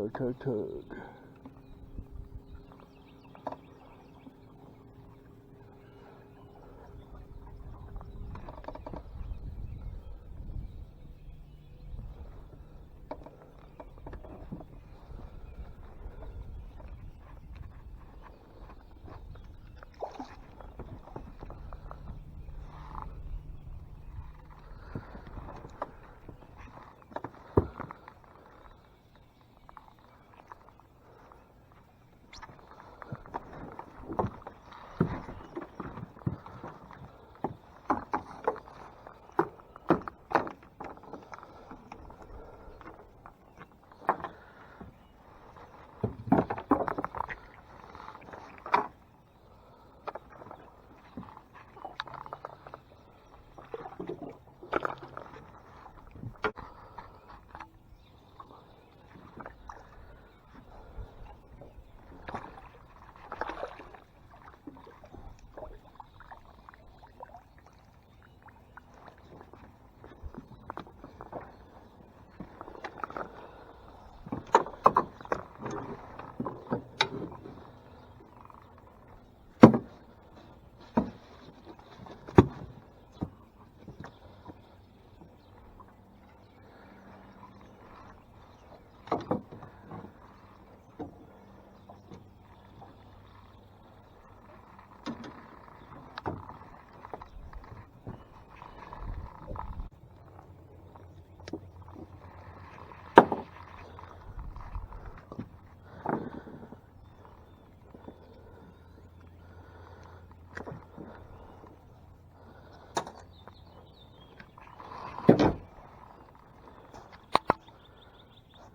Tug, tug, tug.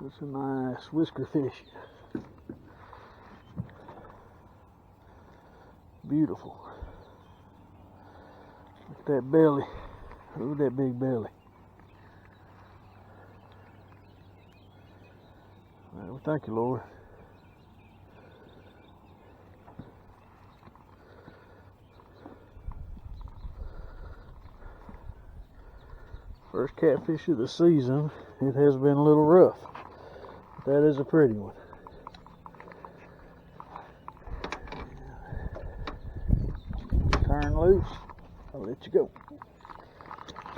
That's a nice whisker fish. Beautiful. Look at that belly. Look at that big belly. Well, thank you, Lord. First catfish of the season. It has been a little rough. That is a pretty one. Turn loose. I'll let you go.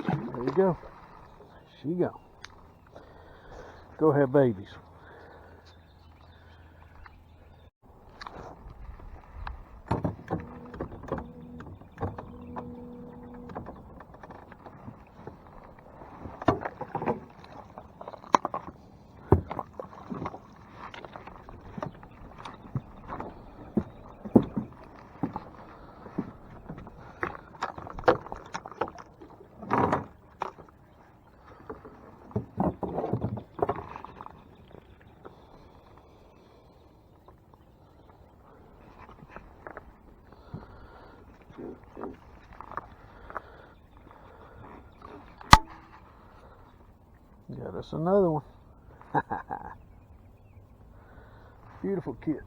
There you go. She go. Go have babies. Got us another one. Beautiful kit.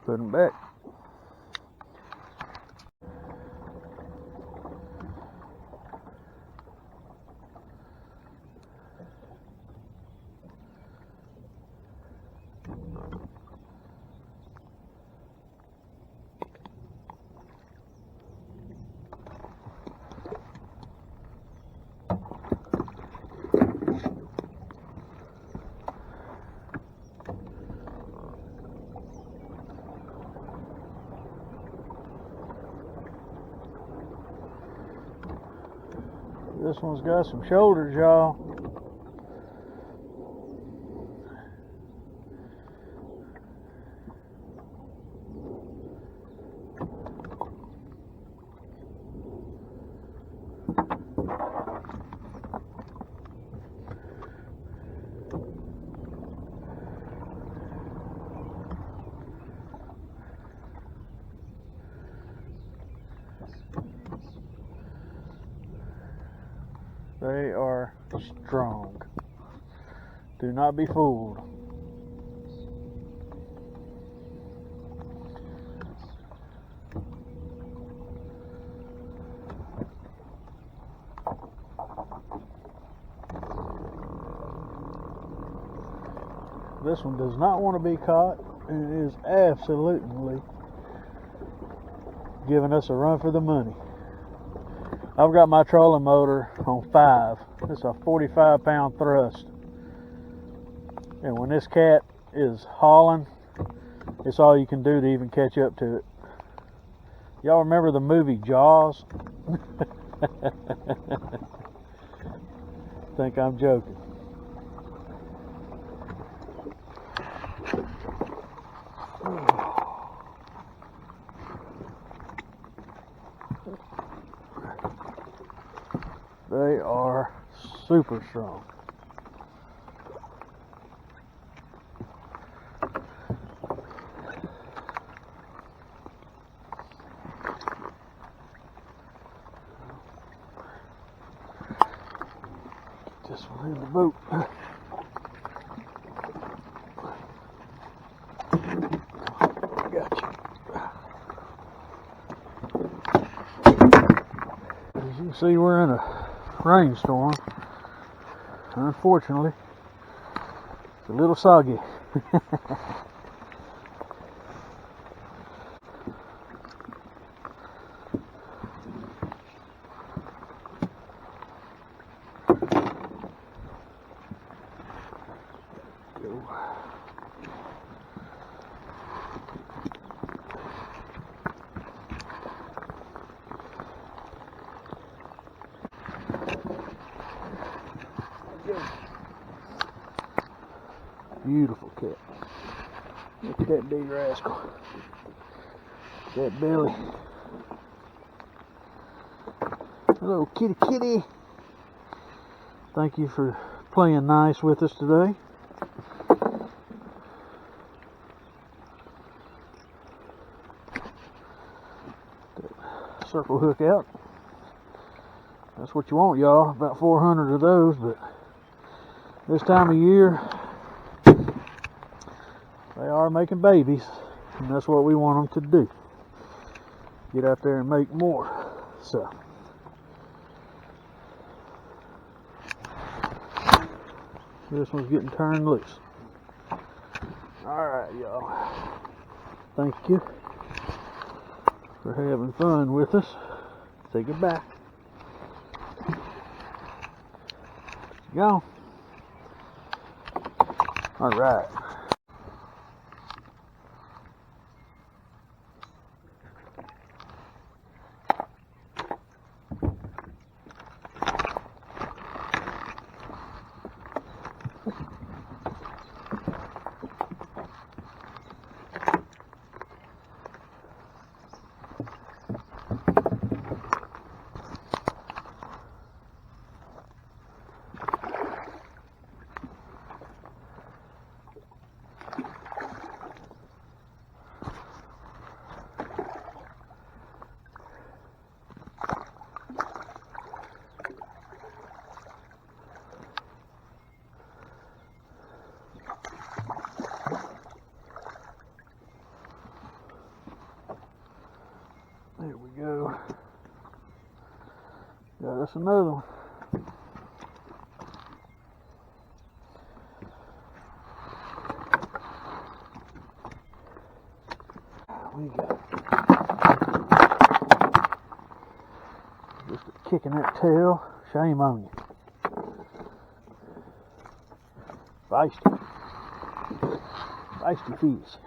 Put them back. This one's got some shoulders, y'all. They are strong. Do not be fooled. This one does not want to be caught, and it is absolutely giving us a run for the money. I've got my trolling motor on 5. It's a 45-pound thrust. And when this cat is hauling, it's all you can do to even catch up to it. Y'all remember the movie Jaws? Think I'm joking. They are super strong. Get this one in the boat. Gotcha. As you can see, we're in a rainstorm. Unfortunately, it's a little soggy. Beautiful cat. Look at that big rascal. That belly. Hello, kitty kitty. Thank you for playing nice with us today. Circle hook out. That's what you want, y'all. About 400 of those, but this time of year they are making babies, and that's what we want them to do. Get out there and make more. So this one's getting turned loose. Alright, y'all. Thank you for having fun with us. Say goodbye. Go. Alright. There we go. Yeah, that's another one. We got just kicking that tail. Shame on you. Feisty. Feisty fish.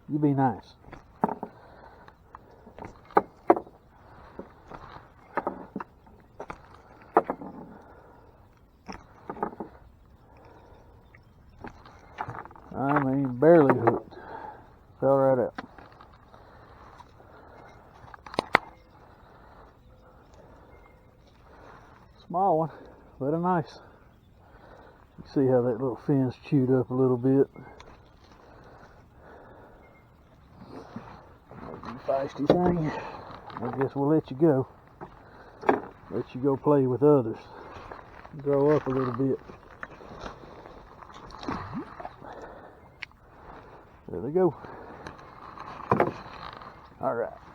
You be nice. I mean, barely hooked. Fell right out. Small one, but a nice. You see how that little fin's chewed up a little bit. You feisty thing. I guess we'll let you go. Let you go play with others. grow up a little bit. There they go. All right.